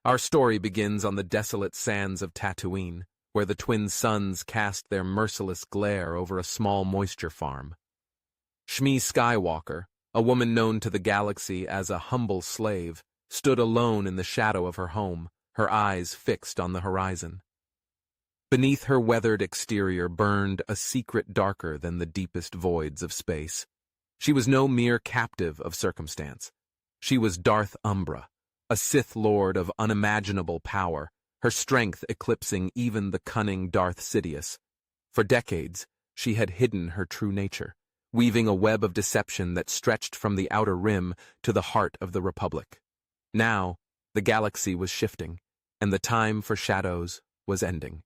Our story begins on the desolate sands of Tatooine, where the twin suns cast their merciless glare over a small moisture farm. Shmi Skywalker, a woman known to the galaxy as a humble slave, stood alone in the shadow of her home, her eyes fixed on the horizon. Beneath her weathered exterior burned a secret darker than the deepest voids of space. She was no mere captive of circumstance. She was Darth Umbra, a Sith Lord of unimaginable power, her strength eclipsing even the cunning Darth Sidious. For decades, she had hidden her true nature, weaving a web of deception that stretched from the outer rim to the heart of the Republic. Now, the galaxy was shifting, and the time for shadows was ending.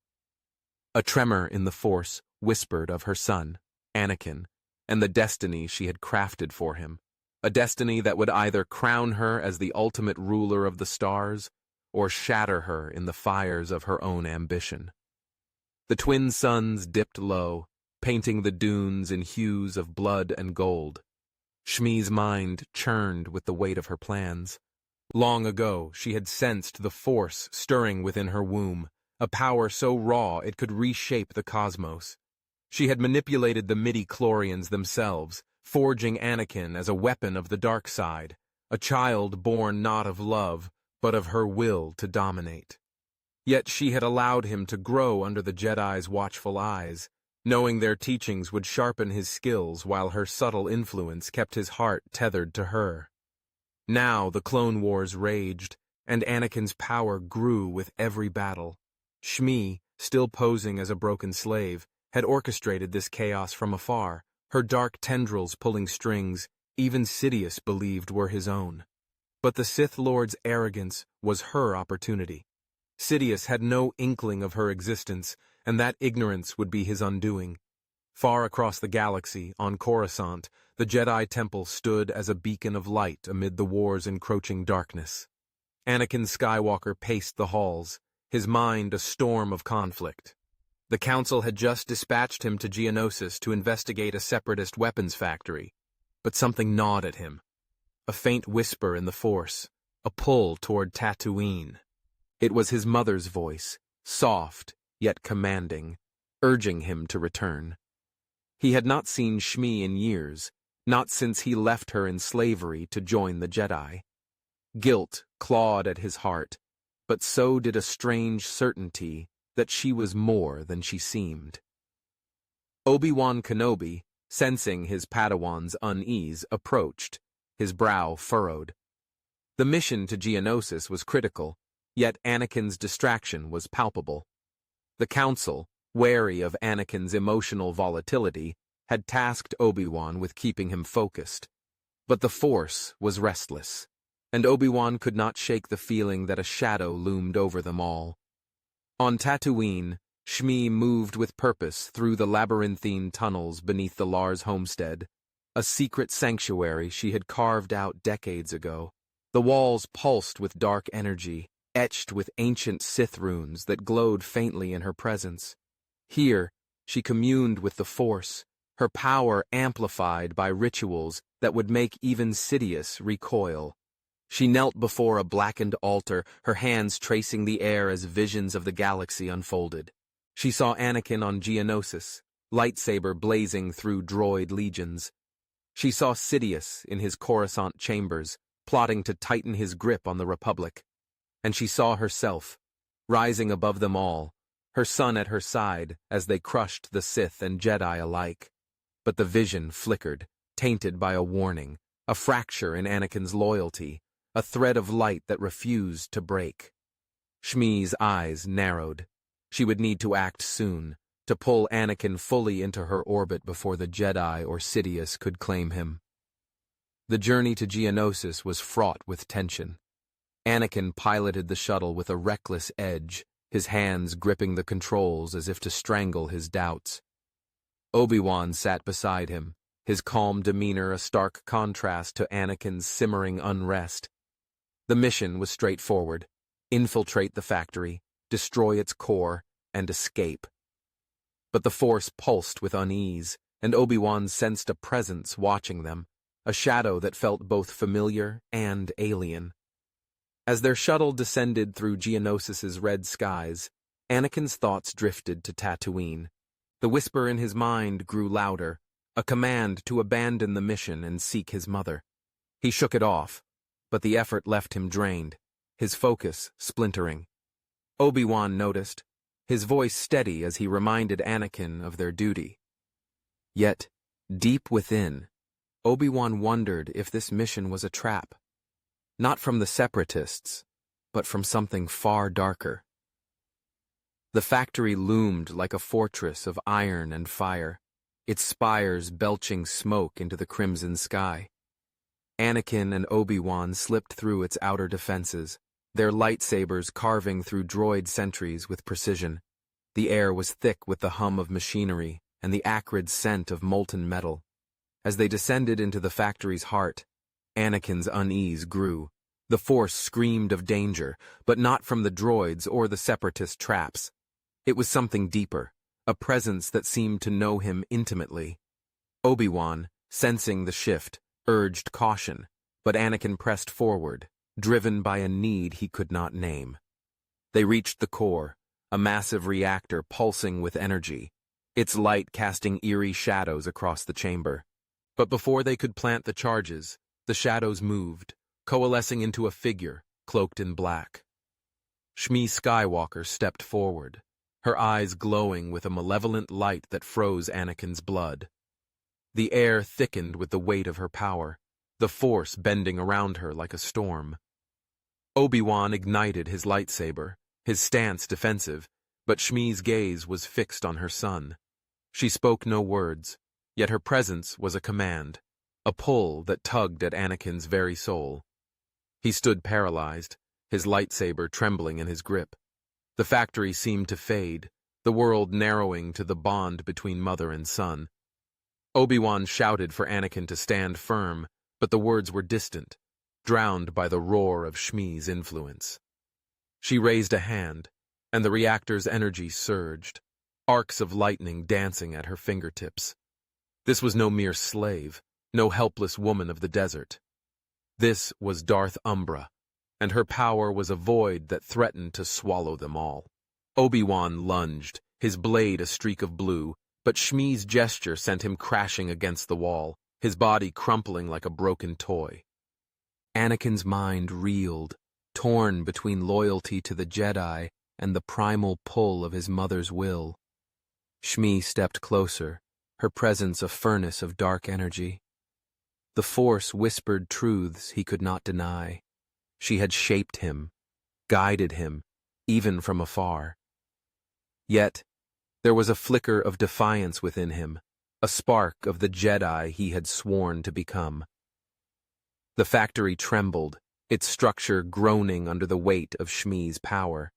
A tremor in the Force whispered of her son, Anakin, and the destiny she had crafted for him, a destiny that would either crown her as the ultimate ruler of the stars or shatter her in the fires of her own ambition. The twin suns dipped low, painting the dunes in hues of blood and gold. Shmi's mind churned with the weight of her plans. Long ago, she had sensed the Force stirring within her womb, a power so raw it could reshape the cosmos. She had manipulated the midi-chlorians themselves, forging Anakin as a weapon of the dark side, a child born not of love, but of her will to dominate. Yet she had allowed him to grow under the Jedi's watchful eyes, knowing their teachings would sharpen his skills while her subtle influence kept his heart tethered to her. Now the Clone Wars raged, and Anakin's power grew with every battle. Shmi, still posing as a broken slave, had orchestrated this chaos from afar, her dark tendrils pulling strings even Sidious believed were his own. But the Sith Lord's arrogance was her opportunity. Sidious had no inkling of her existence, and that ignorance would be his undoing. Far across the galaxy, on Coruscant, the Jedi Temple stood as a beacon of light amid the war's encroaching darkness. Anakin Skywalker paced the halls, his mind a storm of conflict. The Council had just dispatched him to Geonosis to investigate a separatist weapons factory, but something gnawed at him. A faint whisper in the Force, a pull toward Tatooine. It was his mother's voice, soft yet commanding, urging him to return. He had not seen Shmi in years, not since he left her in slavery to join the Jedi. Guilt clawed at his heart, but so did a strange certainty that she was more than she seemed. Obi-Wan Kenobi, sensing his Padawan's unease, approached, his brow furrowed. The mission to Geonosis was critical, yet Anakin's distraction was palpable. The Council, wary of Anakin's emotional volatility, had tasked Obi-Wan with keeping him focused. But the Force was restless, and Obi-Wan could not shake the feeling that a shadow loomed over them all. On Tatooine, Shmi moved with purpose through the labyrinthine tunnels beneath the Lars homestead, a secret sanctuary she had carved out decades ago. The walls pulsed with dark energy, etched with ancient Sith runes that glowed faintly in her presence. Here, she communed with the Force, her power amplified by rituals that would make even Sidious recoil. She knelt before a blackened altar, her hands tracing the air as visions of the galaxy unfolded. She saw Anakin on Geonosis, lightsaber blazing through droid legions. She saw Sidious in his Coruscant chambers, plotting to tighten his grip on the Republic. And she saw herself, rising above them all, her son at her side as they crushed the Sith and Jedi alike. But the vision flickered, tainted by a warning, a fracture in Anakin's loyalty, a thread of light that refused to break. Shmi's eyes narrowed. She would need to act soon, to pull Anakin fully into her orbit before the Jedi or Sidious could claim him. The journey to Geonosis was fraught with tension. Anakin piloted the shuttle with a reckless edge, his hands gripping the controls as if to strangle his doubts. Obi-Wan sat beside him, his calm demeanor a stark contrast to Anakin's simmering unrest. The mission was straightforward: infiltrate the factory, destroy its core, and escape. But the Force pulsed with unease, and Obi-Wan sensed a presence watching them, a shadow that felt both familiar and alien. As their shuttle descended through Geonosis's red skies, Anakin's thoughts drifted to Tatooine. The whisper in his mind grew louder, a command to abandon the mission and seek his mother. He shook it off, but the effort left him drained, his focus splintering. Obi-Wan noticed, his voice steady as he reminded Anakin of their duty. Yet, deep within, Obi-Wan wondered if this mission was a trap. Not from the Separatists, but from something far darker. The factory loomed like a fortress of iron and fire, its spires belching smoke into the crimson sky. Anakin and Obi-Wan slipped through its outer defenses, their lightsabers carving through droid sentries with precision. The air was thick with the hum of machinery and the acrid scent of molten metal. As they descended into the factory's heart, Anakin's unease grew. The Force screamed of danger, but not from the droids or the Separatist traps. It was something deeper, a presence that seemed to know him intimately. Obi-Wan, sensing the shift, urged caution, but Anakin pressed forward, driven by a need he could not name. They reached the core, a massive reactor pulsing with energy, its light casting eerie shadows across the chamber. But before they could plant the charges, the shadows moved, coalescing into a figure, cloaked in black. Shmi Skywalker stepped forward, her eyes glowing with a malevolent light that froze Anakin's blood. The air thickened with the weight of her power, the Force bending around her like a storm. Obi-Wan ignited his lightsaber, his stance defensive, but Shmi's gaze was fixed on her son. She spoke no words, yet her presence was a command, a pull that tugged at Anakin's very soul. He stood paralyzed, his lightsaber trembling in his grip. The factory seemed to fade, the world narrowing to the bond between mother and son. Obi-Wan shouted for Anakin to stand firm, but the words were distant, drowned by the roar of Shmi's influence. She raised a hand, and the reactor's energy surged, arcs of lightning dancing at her fingertips. This was no mere slave, no helpless woman of the desert. This was Darth Umbra, and her power was a void that threatened to swallow them all. Obi-Wan lunged, his blade a streak of blue, but Shmi's gesture sent him crashing against the wall, his body crumpling like a broken toy. Anakin's mind reeled, torn between loyalty to the Jedi and the primal pull of his mother's will. Shmi stepped closer, her presence a furnace of dark energy. The Force whispered truths he could not deny. She had shaped him, guided him, even from afar. Yet, there was a flicker of defiance within him, a spark of the Jedi he had sworn to become. The factory trembled, its structure groaning under the weight of Shmi's power.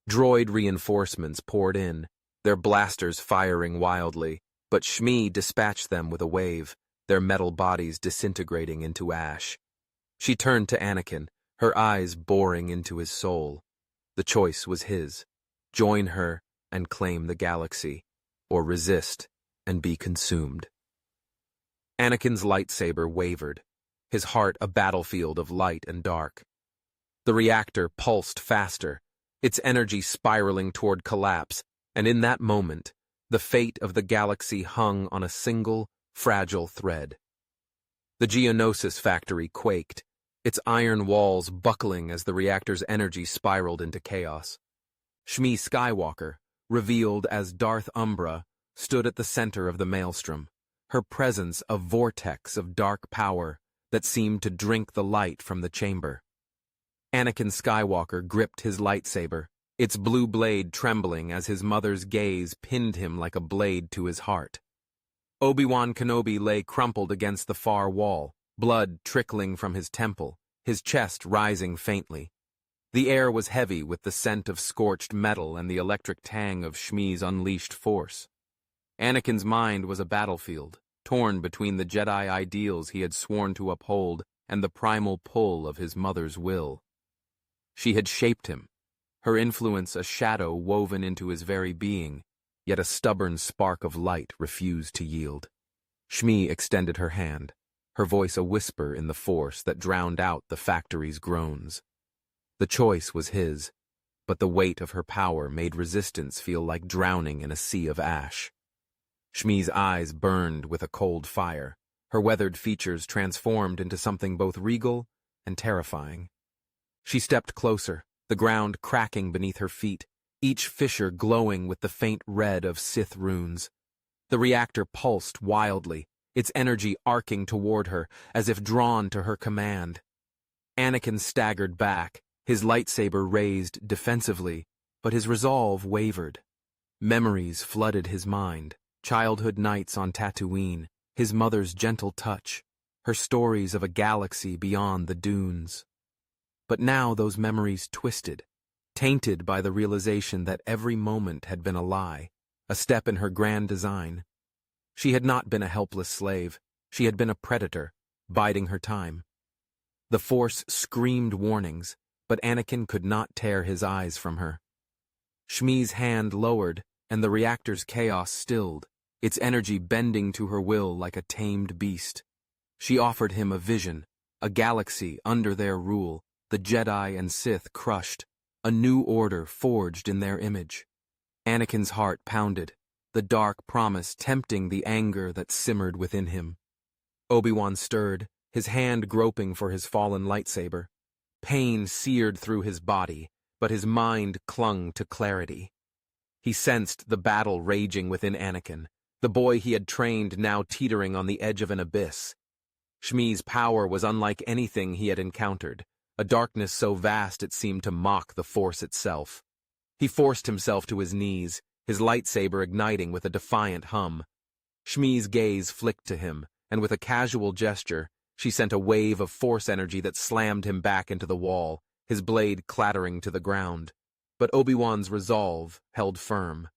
Droid reinforcements poured in, their blasters firing wildly, but Shmi dispatched them with a wave, their metal bodies disintegrating into ash. She turned to Anakin, her eyes boring into his soul. The choice was his: join her and claim the galaxy, or resist and be consumed. Anakin's lightsaber wavered, his heart a battlefield of light and dark. The reactor pulsed faster, its energy spiraling toward collapse, and in that moment, the fate of the galaxy hung on a single, fragile thread. The Geonosis factory quaked, its iron walls buckling as the reactor's energy spiraled into chaos. Shmi Skywalker, revealed as Darth Umbra, stood at the center of the maelstrom, her presence a vortex of dark power that seemed to drink the light from the chamber. Anakin Skywalker gripped his lightsaber, its blue blade trembling as his mother's gaze pinned him like a blade to his heart. Obi-Wan Kenobi lay crumpled against the far wall, blood trickling from his temple, his chest rising faintly. The air was heavy with the scent of scorched metal and the electric tang of Shmi's unleashed force. Anakin's mind was a battlefield, torn between the Jedi ideals he had sworn to uphold and the primal pull of his mother's will. She had shaped him, her influence a shadow woven into his very being, yet a stubborn spark of light refused to yield. Shmi extended her hand, her voice a whisper in the Force that drowned out the factory's groans. The choice was his, but the weight of her power made resistance feel like drowning in a sea of ash. Shmi's eyes burned with a cold fire, her weathered features transformed into something both regal and terrifying. She stepped closer, the ground cracking beneath her feet, each fissure glowing with the faint red of Sith runes. The reactor pulsed wildly, its energy arcing toward her, as if drawn to her command. Anakin staggered back, his lightsaber raised defensively, but his resolve wavered. Memories flooded his mind, childhood nights on Tatooine, his mother's gentle touch, her stories of a galaxy beyond the dunes. But now those memories twisted, tainted by the realization that every moment had been a lie, a step in her grand design. She had not been a helpless slave, she had been a predator, biding her time. The Force screamed warnings, but Anakin could not tear his eyes from her. Shmi's hand lowered, and the reactor's chaos stilled, its energy bending to her will like a tamed beast. She offered him a vision, a galaxy under their rule, the Jedi and Sith crushed, a new order forged in their image. Anakin's heart pounded, the dark promise tempting the anger that simmered within him. Obi-Wan stirred, his hand groping for his fallen lightsaber. Pain seared through his body, but his mind clung to clarity. He sensed the battle raging within Anakin, the boy he had trained now teetering on the edge of an abyss. Shmi's power was unlike anything he had encountered, a darkness so vast it seemed to mock the Force itself. He forced himself to his knees, his lightsaber igniting with a defiant hum. Shmi's gaze flicked to him, and with a casual gesture, she sent a wave of Force energy that slammed him back into the wall, his blade clattering to the ground. But Obi-Wan's resolve held firm.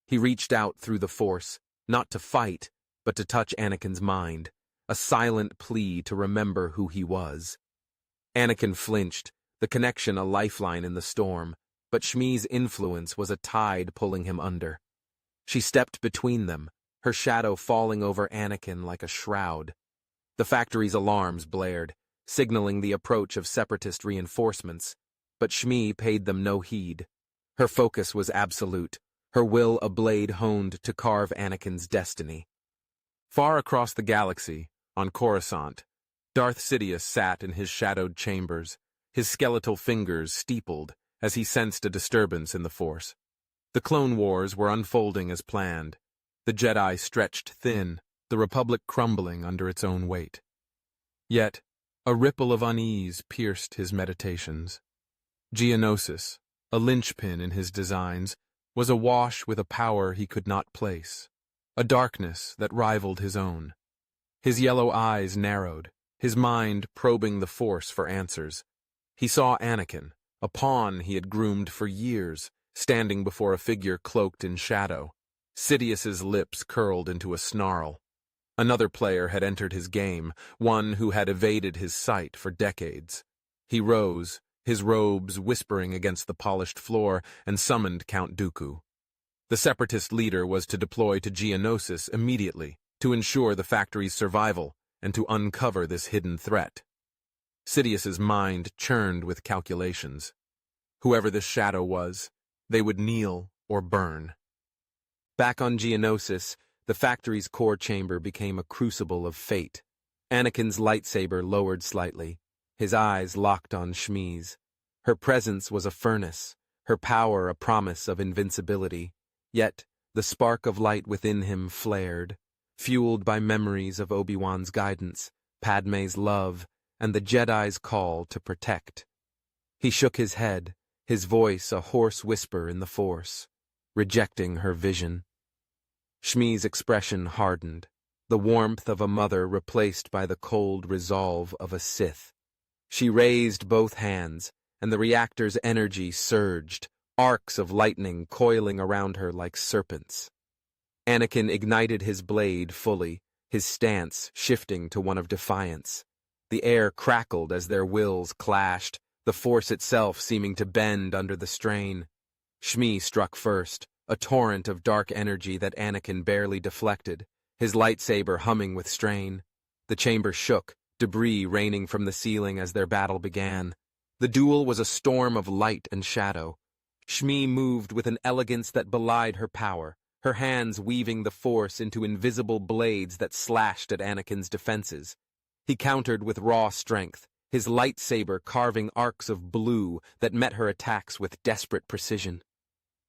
He reached out through the Force, not to fight, but to touch Anakin's mind, a silent plea to remember who he was. Anakin flinched, the connection a lifeline in the storm, but Shmi's influence was a tide pulling him under. She stepped between them, her shadow falling over Anakin like a shroud. The factory's alarms blared, signaling the approach of separatist reinforcements, but Shmi paid them no heed. Her focus was absolute, her will a blade honed to carve Anakin's destiny. Far across the galaxy, on Coruscant, Darth Sidious sat in his shadowed chambers, his skeletal fingers steepled as he sensed a disturbance in the Force. The Clone Wars were unfolding as planned, the Jedi stretched thin, the Republic crumbling under its own weight. Yet, a ripple of unease pierced his meditations. Geonosis, a linchpin in his designs, was awash with a power he could not place, a darkness that rivaled his own. His yellow eyes narrowed, his mind probing the Force for answers. He saw Anakin, a pawn he had groomed for years, standing before a figure cloaked in shadow. Sidious's lips curled into a snarl. Another player had entered his game, one who had evaded his sight for decades. He rose, his robes whispering against the polished floor, and summoned Count Dooku. The separatist leader was to deploy to Geonosis immediately, to ensure the factory's survival, and to uncover this hidden threat. Sidious's mind churned with calculations. Whoever this shadow was, they would kneel or burn. Back on Geonosis, the factory's core chamber became a crucible of fate. Anakin's lightsaber lowered slightly, his eyes locked on Shmi's. Her presence was a furnace, her power a promise of invincibility. Yet, the spark of light within him flared, fueled by memories of Obi-Wan's guidance, Padme's love, and the Jedi's call to protect. He shook his head, his voice a hoarse whisper in the Force, rejecting her vision. Shmi's expression hardened, the warmth of a mother replaced by the cold resolve of a Sith. She raised both hands, and the reactor's energy surged, arcs of lightning coiling around her like serpents. Anakin ignited his blade fully, his stance shifting to one of defiance. The air crackled as their wills clashed, the Force itself seeming to bend under the strain. Shmi struck first, a torrent of dark energy that Anakin barely deflected, his lightsaber humming with strain. The chamber shook, debris raining from the ceiling as their battle began. The duel was a storm of light and shadow. Shmi moved with an elegance that belied her power, her hands weaving the Force into invisible blades that slashed at Anakin's defenses. He countered with raw strength, his lightsaber carving arcs of blue that met her attacks with desperate precision.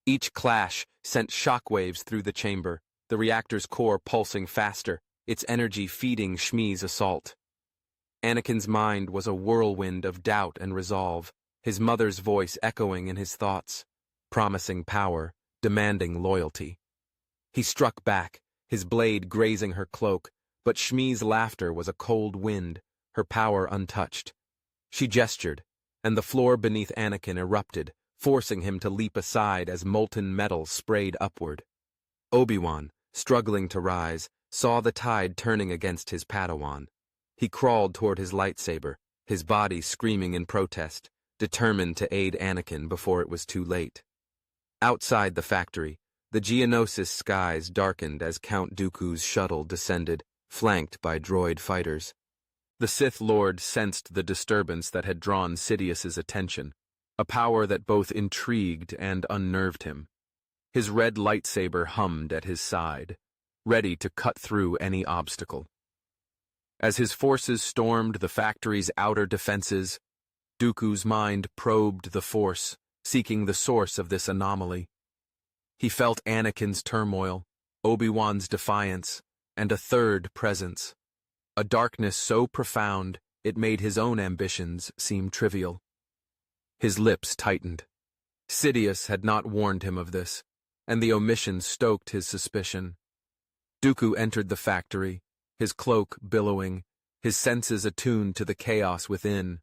Each clash sent shockwaves through the chamber, the reactor's core pulsing faster, its energy feeding Shmi's assault. Anakin's mind was a whirlwind of doubt and resolve, his mother's voice echoing in his thoughts, promising power, demanding loyalty. He struck back, his blade grazing her cloak, but Shmi's laughter was a cold wind, her power untouched. She gestured, and the floor beneath Anakin erupted, forcing him to leap aside as molten metal sprayed upward. Obi-Wan, struggling to rise, saw the tide turning against his Padawan. He crawled toward his lightsaber, his body screaming in protest, determined to aid Anakin before it was too late. Outside the factory, the Geonosis skies darkened as Count Dooku's shuttle descended, flanked by droid fighters. The Sith Lord sensed the disturbance that had drawn Sidious's attention, a power that both intrigued and unnerved him. His red lightsaber hummed at his side, ready to cut through any obstacle. As his forces stormed the factory's outer defenses, Dooku's mind probed the Force, seeking the source of this anomaly. He felt Anakin's turmoil, Obi-Wan's defiance, and a third presence, a darkness so profound it made his own ambitions seem trivial. His lips tightened. Sidious had not warned him of this, and the omission stoked his suspicion. Dooku entered the factory, his cloak billowing, his senses attuned to the chaos within.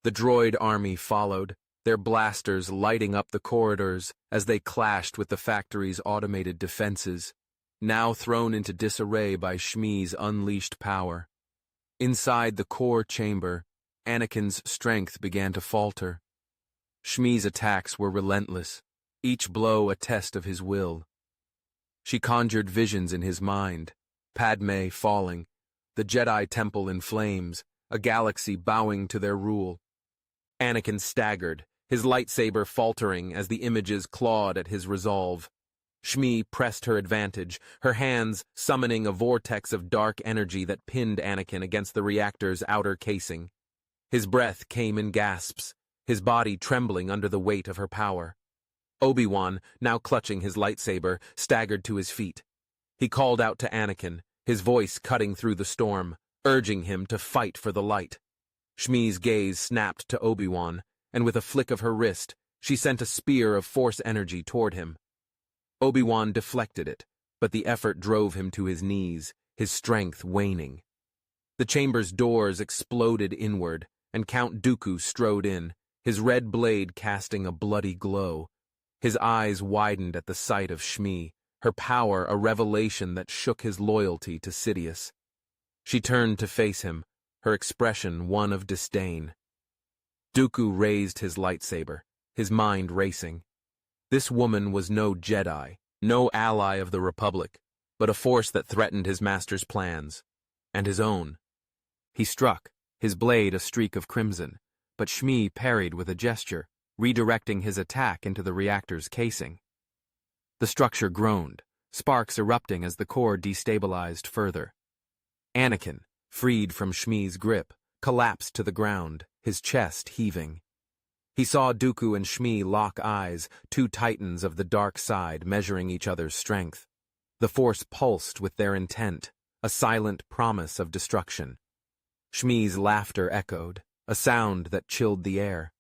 The droid army followed, their blasters lighting up the corridors as they clashed with the factory's automated defenses, now thrown into disarray by Shmi's unleashed power. Inside the core chamber, Anakin's strength began to falter. Shmi's attacks were relentless, each blow a test of his will. She conjured visions in his mind, Padme falling, the Jedi Temple in flames, a galaxy bowing to their rule. Anakin staggered, his lightsaber faltering as the images clawed at his resolve. Shmi pressed her advantage, her hands summoning a vortex of dark energy that pinned Anakin against the reactor's outer casing. His breath came in gasps, his body trembling under the weight of her power. Obi-Wan, now clutching his lightsaber, staggered to his feet. He called out to Anakin, his voice cutting through the storm, urging him to fight for the light. Shmi's gaze snapped to Obi-Wan, and with a flick of her wrist, she sent a spear of Force energy toward him. Obi-Wan deflected it, but the effort drove him to his knees, his strength waning. The chamber's doors exploded inward, and Count Dooku strode in, his red blade casting a bloody glow. His eyes widened at the sight of Shmi, her power a revelation that shook his loyalty to Sidious. She turned to face him, her expression one of disdain. Dooku raised his lightsaber, his mind racing. This woman was no Jedi, no ally of the Republic, but a force that threatened his master's plans, and his own. He struck, his blade a streak of crimson, but Shmi parried with a gesture, redirecting his attack into the reactor's casing. The structure groaned, sparks erupting as the core destabilized further. Anakin, freed from Shmi's grip, collapsed to the ground, his chest heaving. He saw Dooku and Shmi lock eyes, two titans of the dark side measuring each other's strength. The Force pulsed with their intent, a silent promise of destruction. Shmi's laughter echoed, a sound that chilled the air.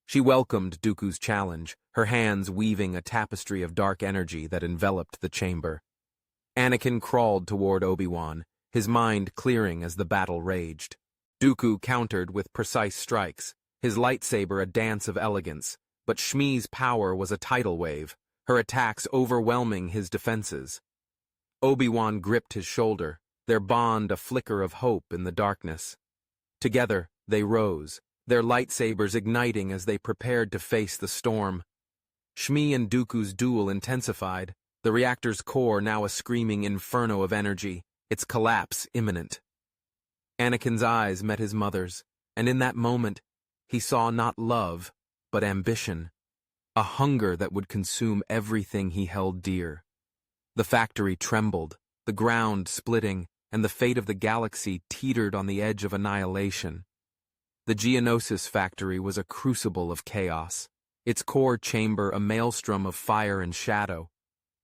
She welcomed Dooku's challenge, her hands weaving a tapestry of dark energy that enveloped the chamber. Anakin crawled toward Obi-Wan, his mind clearing as the battle raged. Dooku countered with precise strikes, his lightsaber a dance of elegance, but Shmi's power was a tidal wave, her attacks overwhelming his defenses. Obi-Wan gripped his shoulder, their bond a flicker of hope in the darkness. Together, they rose, their lightsabers igniting as they prepared to face the storm. Shmi and Dooku's duel intensified, the reactor's core now a screaming inferno of energy, its collapse imminent. Anakin's eyes met his mother's, and in that moment, he saw not love, but ambition, a hunger that would consume everything he held dear. The factory trembled, the ground splitting, and the fate of the galaxy teetered on the edge of annihilation. The Geonosis factory was a crucible of chaos, its core chamber a maelstrom of fire and shadow.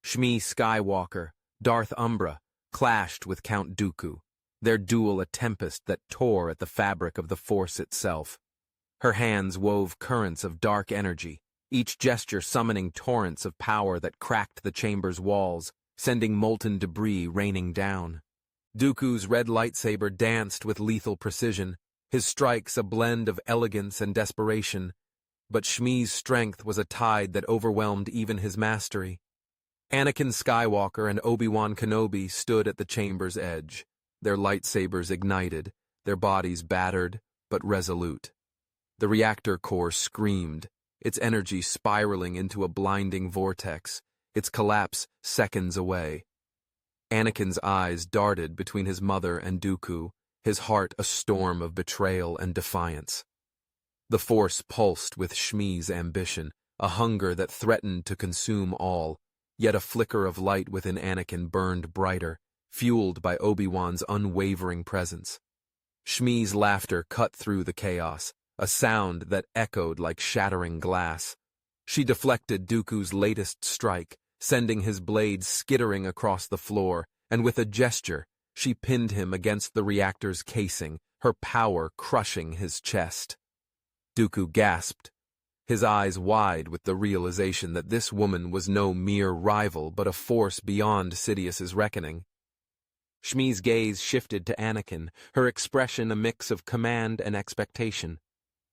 Shmi Skywalker, Darth Umbra, clashed with Count Dooku, their duel a tempest that tore at the fabric of the Force itself. Her hands wove currents of dark energy, each gesture summoning torrents of power that cracked the chamber's walls, sending molten debris raining down. Dooku's red lightsaber danced with lethal precision, his strikes a blend of elegance and desperation, but Shmi's strength was a tide that overwhelmed even his mastery. Anakin Skywalker and Obi-Wan Kenobi stood at the chamber's edge, their lightsabers ignited, their bodies battered but resolute. The reactor core screamed, its energy spiraling into a blinding vortex, its collapse seconds away. Anakin's eyes darted between his mother and Dooku, his heart a storm of betrayal and defiance. The Force pulsed with Shmi's ambition, a hunger that threatened to consume all, yet a flicker of light within Anakin burned brighter, fueled by Obi-Wan's unwavering presence. Shmi's laughter cut through the chaos, a sound that echoed like shattering glass. She deflected Dooku's latest strike, sending his blade skittering across the floor, and with a gesture, she pinned him against the reactor's casing, her power crushing his chest. Dooku gasped, his eyes wide with the realization that this woman was no mere rival but a force beyond Sidious's reckoning. Shmi's gaze shifted to Anakin, her expression a mix of command and expectation.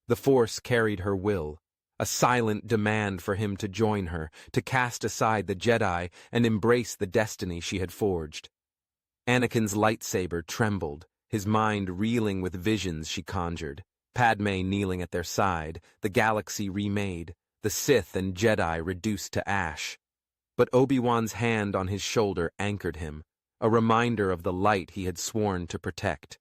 The Force carried her will, a silent demand for him to join her, to cast aside the Jedi and embrace the destiny she had forged. Anakin's lightsaber trembled, his mind reeling with visions she conjured. Padme kneeling at their side, the galaxy remade, the Sith and Jedi reduced to ash. But Obi-Wan's hand on his shoulder anchored him, a reminder of the light he had sworn to protect.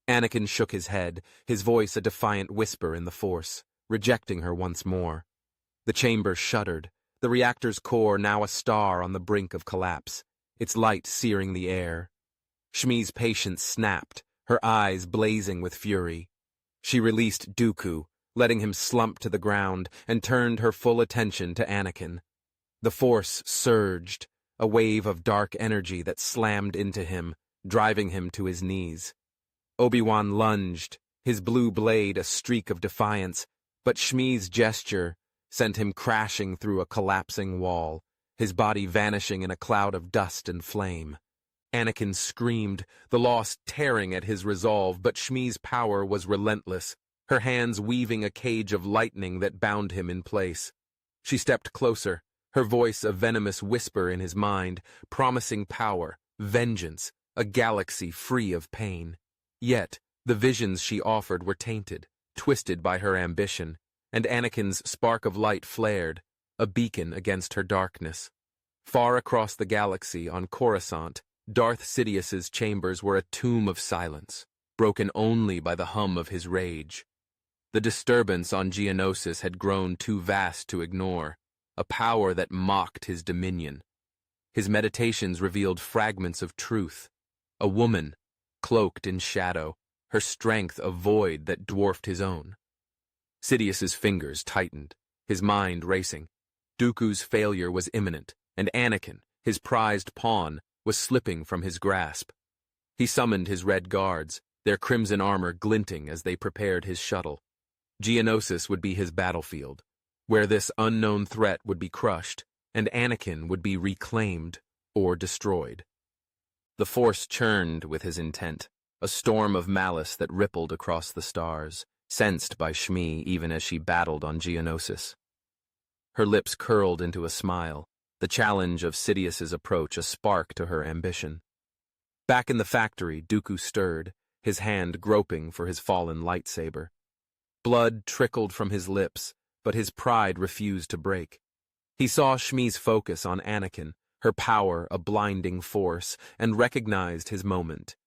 Anakin shook his head, his voice a defiant whisper in the Force, rejecting her once more. The chamber shuddered, the reactor's core now a star on the brink of collapse, its light searing the air. Shmi's patience snapped, her eyes blazing with fury. She released Dooku, letting him slump to the ground, and turned her full attention to Anakin. The Force surged, a wave of dark energy that slammed into him, driving him to his knees. Obi-Wan lunged, his blue blade a streak of defiance, but Shmi's gesture sent him crashing through a collapsing wall, his body vanishing in a cloud of dust and flame. Anakin screamed, the loss tearing at his resolve, but Shmi's power was relentless, her hands weaving a cage of lightning that bound him in place. She stepped closer, her voice a venomous whisper in his mind, promising power, vengeance, a galaxy free of pain. Yet, the visions she offered were tainted, twisted by her ambition, and Anakin's spark of light flared, a beacon against her darkness. Far across the galaxy, on Coruscant, Darth Sidious's chambers were a tomb of silence, broken only by the hum of his rage. The disturbance on Geonosis had grown too vast to ignore, a power that mocked his dominion. His meditations revealed fragments of truth, a woman, cloaked in shadow, her strength a void that dwarfed his own. Sidious's fingers tightened, his mind racing. Dooku's failure was imminent, and Anakin, his prized pawn, was slipping from his grasp. He summoned his red guards, their crimson armor glinting as they prepared his shuttle. Geonosis would be his battlefield, where this unknown threat would be crushed, and Anakin would be reclaimed or destroyed. The Force churned with his intent, a storm of malice that rippled across the stars, sensed by Shmi even as she battled on Geonosis. Her lips curled into a smile, the challenge of Sidious's approach a spark to her ambition. Back in the factory, Dooku stirred, his hand groping for his fallen lightsaber. Blood trickled from his lips, but his pride refused to break. He saw Shmi's focus on Anakin, her power a blinding force, and recognized his moment.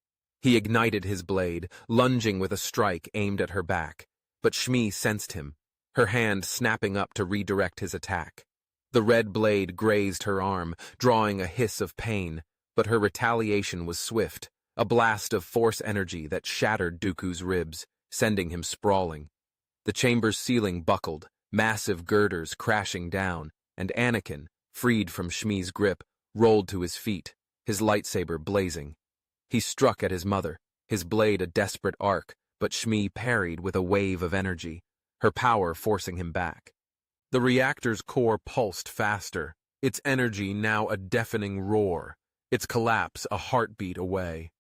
He ignited his blade, lunging with a strike aimed at her back. But Shmi sensed him, her hand snapping up to redirect his attack. The red blade grazed her arm, drawing a hiss of pain, but her retaliation was swift, a blast of force energy that shattered Dooku's ribs, sending him sprawling. The chamber's ceiling buckled, massive girders crashing down, and Anakin, freed from Shmi's grip, rolled to his feet, his lightsaber blazing. He struck at his mother, his blade a desperate arc, but Shmi parried with a wave of energy, her power forcing him back. The reactor's core pulsed faster, its energy now a deafening roar, its collapse a heartbeat away.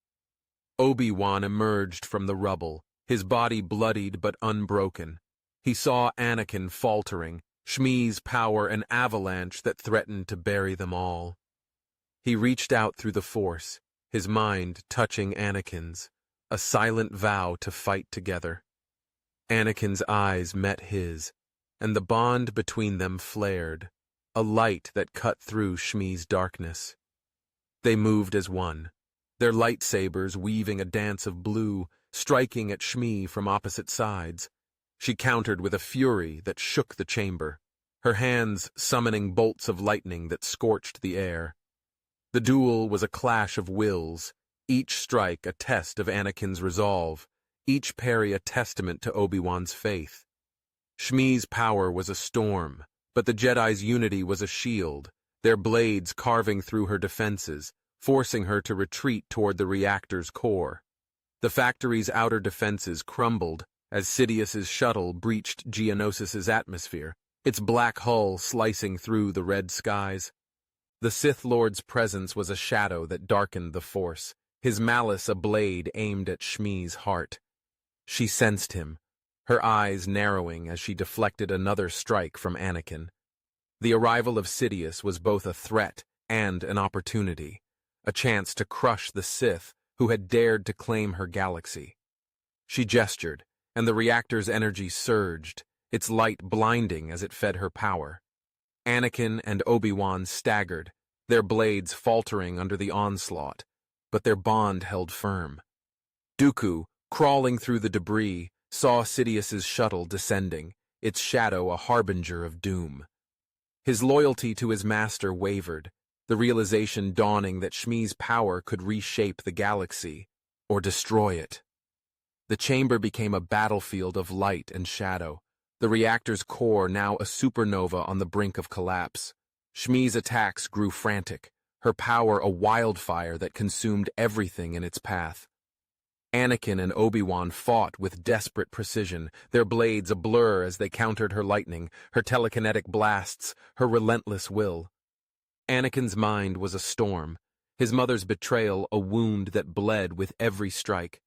Obi-Wan emerged from the rubble, his body bloodied but unbroken. He saw Anakin faltering, Shmi's power an avalanche that threatened to bury them all. He reached out through the Force, his mind touching Anakin's, a silent vow to fight together. Anakin's eyes met his, and the bond between them flared, a light that cut through Shmi's darkness. They moved as one, their lightsabers weaving a dance of blue, striking at Shmi from opposite sides. She countered with a fury that shook the chamber, her hands summoning bolts of lightning that scorched the air. The duel was a clash of wills, each strike a test of Anakin's resolve, each parry a testament to Obi-Wan's faith. Shmi's power was a storm, but the Jedi's unity was a shield, their blades carving through her defenses, forcing her to retreat toward the reactor's core. The factory's outer defenses crumbled as Sidious's shuttle breached Geonosis's atmosphere, its black hull slicing through the red skies. The Sith Lord's presence was a shadow that darkened the Force, his malice a blade aimed at Shmi's heart. She sensed him, her eyes narrowing as she deflected another strike from Anakin. The arrival of Sidious was both a threat and an opportunity, a chance to crush the Sith who had dared to claim her galaxy. She gestured, and the reactor's energy surged, its light blinding as it fed her power. Anakin and Obi-Wan staggered, their blades faltering under the onslaught, but their bond held firm. Dooku, crawling through the debris, saw Sidious's shuttle descending, its shadow a harbinger of doom. His loyalty to his master wavered, the realization dawning that Shmi's power could reshape the galaxy, or destroy it. The chamber became a battlefield of light and shadow, the reactor's core now a supernova on the brink of collapse. Shmi's attacks grew frantic, her power a wildfire that consumed everything in its path. Anakin and Obi-Wan fought with desperate precision, their blades a blur as they countered her lightning, her telekinetic blasts, her relentless will. Anakin's mind was a storm, his mother's betrayal a wound that bled with every strike.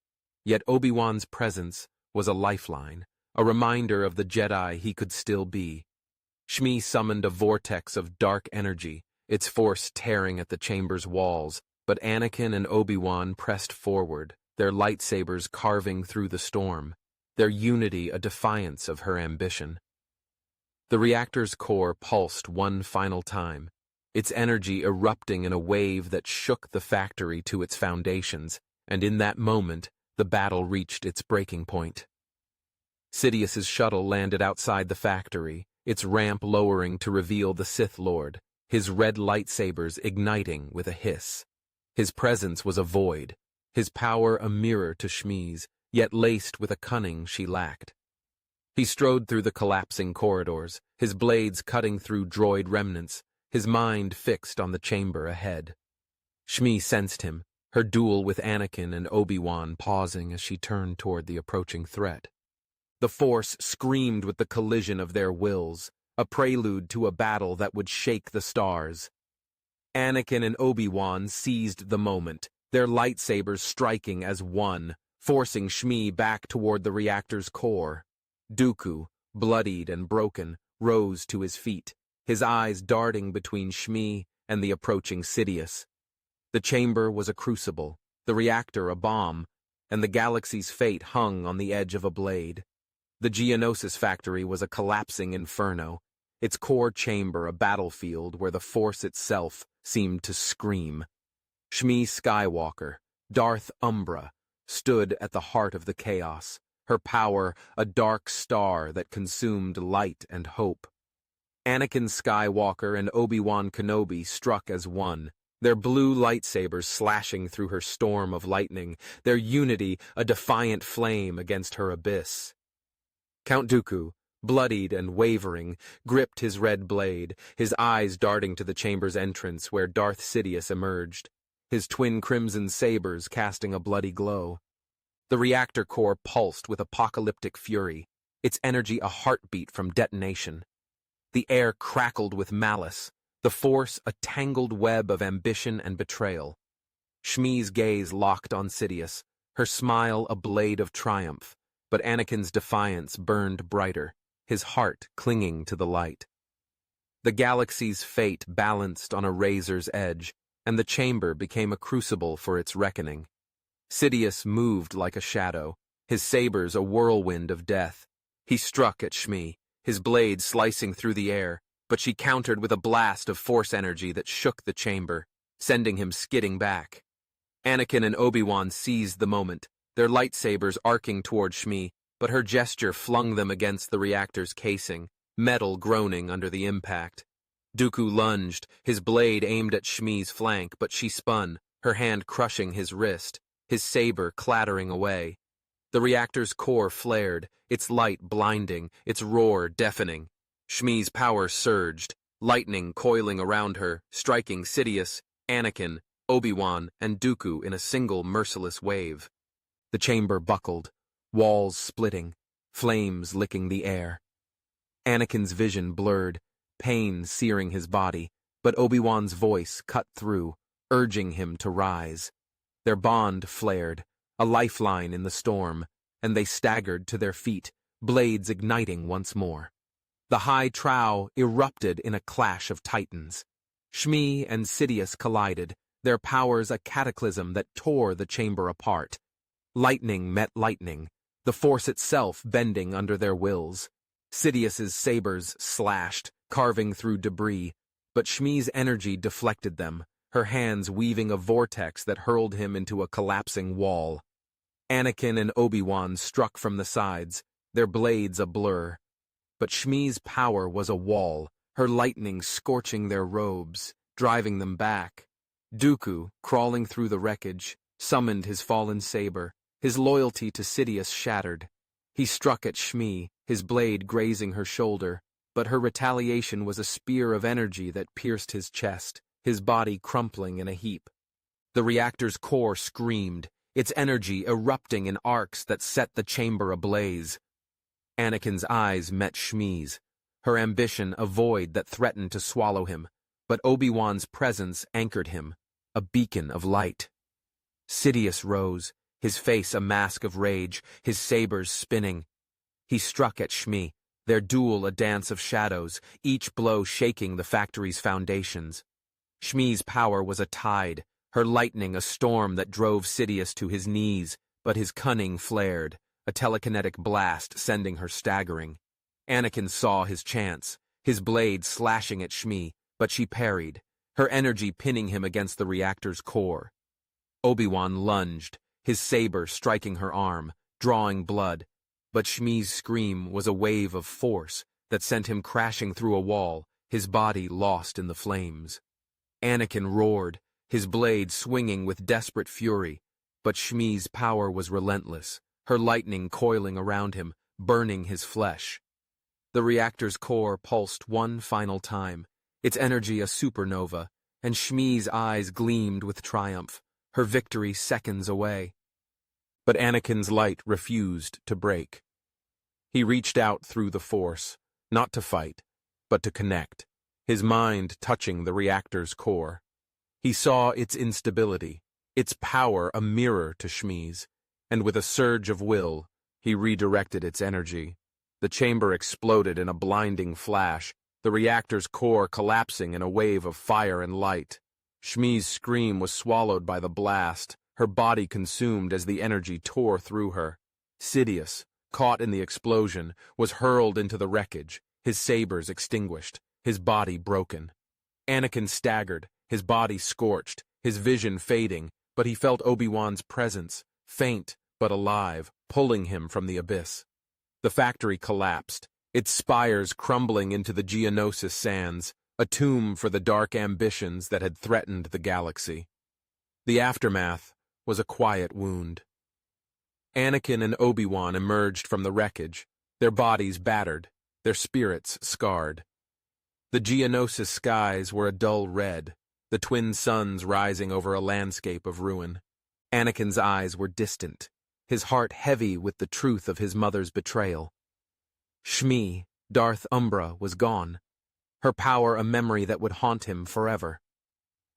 Yet Obi-Wan's presence was a lifeline, a reminder of the Jedi he could still be. Shmi summoned a vortex of dark energy, its force tearing at the chamber's walls, but Anakin and Obi-Wan pressed forward, their lightsabers carving through the storm, their unity a defiance of her ambition. The reactor's core pulsed one final time, its energy erupting in a wave that shook the factory to its foundations, and in that moment, the battle reached its breaking point. Sidious's shuttle landed outside the factory, its ramp lowering to reveal the Sith Lord, his red lightsabers igniting with a hiss. His presence was a void, his power a mirror to Shmi's, yet laced with a cunning she lacked. He strode through the collapsing corridors, his blades cutting through droid remnants, his mind fixed on the chamber ahead. Shmi sensed him, her duel with Anakin and Obi-Wan pausing as she turned toward the approaching threat. The Force screamed with the collision of their wills, a prelude to a battle that would shake the stars. Anakin and Obi-Wan seized the moment, their lightsabers striking as one, forcing Shmi back toward the reactor's core. Dooku, bloodied and broken, rose to his feet, his eyes darting between Shmi and the approaching Sidious. The chamber was a crucible, the reactor a bomb, and the galaxy's fate hung on the edge of a blade. The Geonosis factory was a collapsing inferno, its core chamber a battlefield where the Force itself seemed to scream. Shmi Skywalker, Darth Umbra, stood at the heart of the chaos, her power a dark star that consumed light and hope. Anakin Skywalker and Obi-Wan Kenobi struck as one, their blue lightsabers slashing through her storm of lightning, their unity a defiant flame against her abyss. Count Dooku, bloodied and wavering, gripped his red blade, his eyes darting to the chamber's entrance where Darth Sidious emerged, his twin crimson sabers casting a bloody glow. The reactor core pulsed with apocalyptic fury, its energy a heartbeat from detonation. The air crackled with malice, the Force a tangled web of ambition and betrayal. Shmi's gaze locked on Sidious, her smile a blade of triumph, but Anakin's defiance burned brighter, his heart clinging to the light. The galaxy's fate balanced on a razor's edge, and the chamber became a crucible for its reckoning. Sidious moved like a shadow, his sabers a whirlwind of death. He struck at Shmi, his blade slicing through the air, but she countered with a blast of Force energy that shook the chamber, sending him skidding back. Anakin and Obi-Wan seized the moment, their lightsabers arcing toward Shmi, but her gesture flung them against the reactor's casing, metal groaning under the impact. Dooku lunged, his blade aimed at Shmi's flank, but she spun, her hand crushing his wrist, his saber clattering away. The reactor's core flared, its light blinding, its roar deafening. Shmi's power surged, lightning coiling around her, striking Sidious, Anakin, Obi-Wan, and Dooku in a single merciless wave. The chamber buckled, walls splitting, flames licking the air. Anakin's vision blurred, pain searing his body, but Obi-Wan's voice cut through, urging him to rise. Their bond flared, a lifeline in the storm, and they staggered to their feet, blades igniting once more. The high trow erupted in a clash of titans. Shmi and Sidious collided, their powers a cataclysm that tore the chamber apart. Lightning met lightning, the Force itself bending under their wills. Sidious's sabers slashed, carving through debris, but Shmi's energy deflected them, her hands weaving a vortex that hurled him into a collapsing wall. Anakin and Obi-Wan struck from the sides, their blades a blur. But Shmi's power was a wall, her lightning scorching their robes, driving them back. Dooku, crawling through the wreckage, summoned his fallen saber, his loyalty to Sidious shattered. He struck at Shmi, his blade grazing her shoulder, but her retaliation was a spear of energy that pierced his chest, his body crumpling in a heap. The reactor's core screamed, its energy erupting in arcs that set the chamber ablaze. Anakin's eyes met Shmi's, her ambition a void that threatened to swallow him, but Obi-Wan's presence anchored him, a beacon of light. Sidious rose, his face a mask of rage, his sabers spinning. He struck at Shmi, their duel a dance of shadows, each blow shaking the factory's foundations. Shmi's power was a tide, her lightning a storm that drove Sidious to his knees, but his cunning flared, a telekinetic blast sending her staggering. Anakin saw his chance, his blade slashing at Shmi, but she parried, her energy pinning him against the reactor's core. Obi-Wan lunged, his saber striking her arm, drawing blood, but Shmi's scream was a wave of force that sent him crashing through a wall, his body lost in the flames. Anakin roared, his blade swinging with desperate fury, but Shmi's power was relentless, her lightning coiling around him, burning his flesh. The reactor's core pulsed one final time, its energy a supernova, and Shmi's eyes gleamed with triumph, her victory seconds away. But Anakin's light refused to break. He reached out through the Force, not to fight, but to connect, his mind touching the reactor's core. He saw its instability, its power a mirror to Shmi's, and with a surge of will, he redirected its energy. The chamber exploded in a blinding flash, the reactor's core collapsing in a wave of fire and light. Shmi's scream was swallowed by the blast, her body consumed as the energy tore through her. Sidious, caught in the explosion, was hurled into the wreckage, his sabers extinguished, his body broken. Anakin staggered, his body scorched, his vision fading, but he felt Obi-Wan's presence, faint but alive, pulling him from the abyss. The factory collapsed, its spires crumbling into the Geonosis sands, a tomb for the dark ambitions that had threatened the galaxy. The aftermath was a quiet wound. Anakin and Obi-Wan emerged from the wreckage, their bodies battered, their spirits scarred. The Geonosis skies were a dull red, the twin suns rising over a landscape of ruin. Anakin's eyes were distant, his heart heavy with the truth of his mother's betrayal. Shmi, Darth Umbra, was gone, her power a memory that would haunt him forever.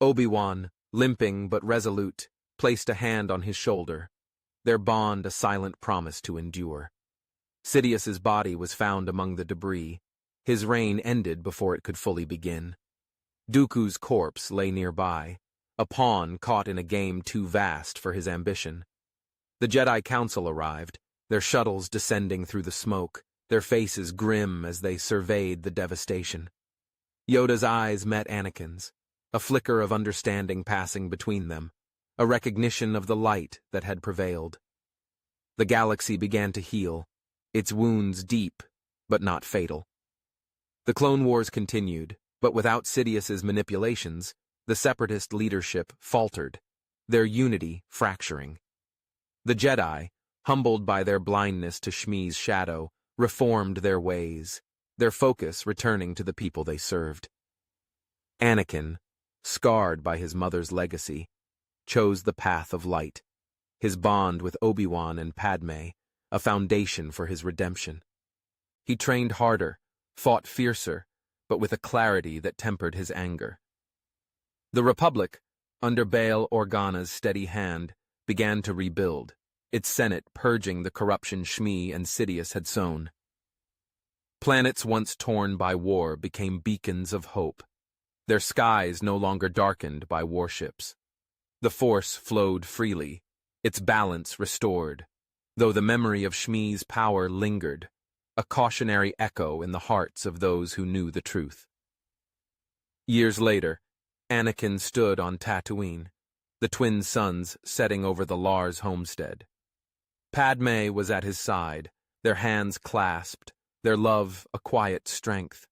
Obi-Wan, limping but resolute, placed a hand on his shoulder, their bond a silent promise to endure. Sidious's body was found among the debris, his reign ended before it could fully begin. Dooku's corpse lay nearby, a pawn caught in a game too vast for his ambition. The Jedi Council arrived, their shuttles descending through the smoke, their faces grim as they surveyed the devastation. Yoda's eyes met Anakin's, a flicker of understanding passing between them, a recognition of the light that had prevailed. The galaxy began to heal, its wounds deep, but not fatal. The Clone Wars continued, but without Sidious's manipulations, the Separatist leadership faltered, their unity fracturing. The Jedi, humbled by their blindness to Shmi's shadow, reformed their ways, their focus returning to the people they served. Anakin, scarred by his mother's legacy, chose the path of light, his bond with Obi-Wan and Padme, a foundation for his redemption. He trained harder, fought fiercer, but with a clarity that tempered his anger. The Republic, under Bail Organa's steady hand, began to rebuild, its Senate purging the corruption Shmi and Sidious had sown. Planets once torn by war became beacons of hope, their skies no longer darkened by warships. The Force flowed freely, its balance restored, though the memory of Shmi's power lingered, a cautionary echo in the hearts of those who knew the truth. Years later, Anakin stood on Tatooine, the twin suns setting over the Lars homestead. Padme was at his side, their hands clasped, their love a quiet strength.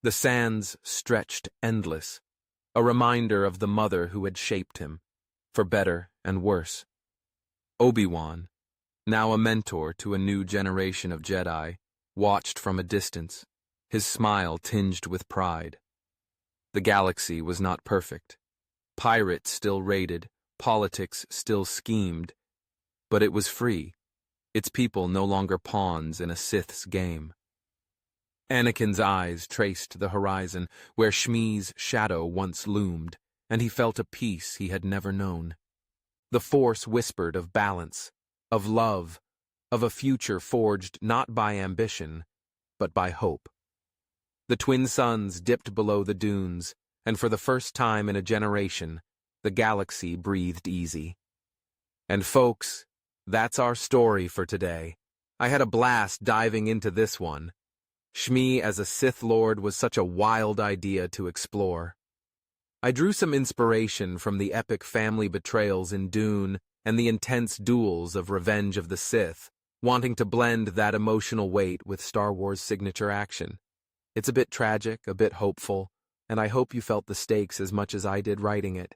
The sands stretched endless, a reminder of the mother who had shaped him, for better and worse. Obi-Wan, now a mentor to a new generation of Jedi, watched from a distance, his smile tinged with pride. The galaxy was not perfect. Pirates still raided, politics still schemed, but it was free, its people no longer pawns in a Sith's game. Anakin's eyes traced the horizon, where Shmi's shadow once loomed, and he felt a peace he had never known. The Force whispered of balance, of love, of a future forged not by ambition, but by hope. The twin suns dipped below the dunes, and for the first time in a generation, the galaxy breathed easy. And folks, that's our story for today. I had a blast diving into this one. Shmi as a Sith Lord was such a wild idea to explore. I drew some inspiration from the epic family betrayals in Dune and the intense duels of Revenge of the Sith, wanting to blend that emotional weight with Star Wars' signature action. It's a bit tragic, a bit hopeful, and I hope you felt the stakes as much as I did writing it.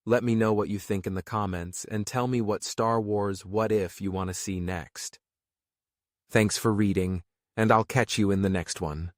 Let me know what you think in the comments, and tell me what Star Wars What If you want to see next. Thanks for reading, and I'll catch you in the next one.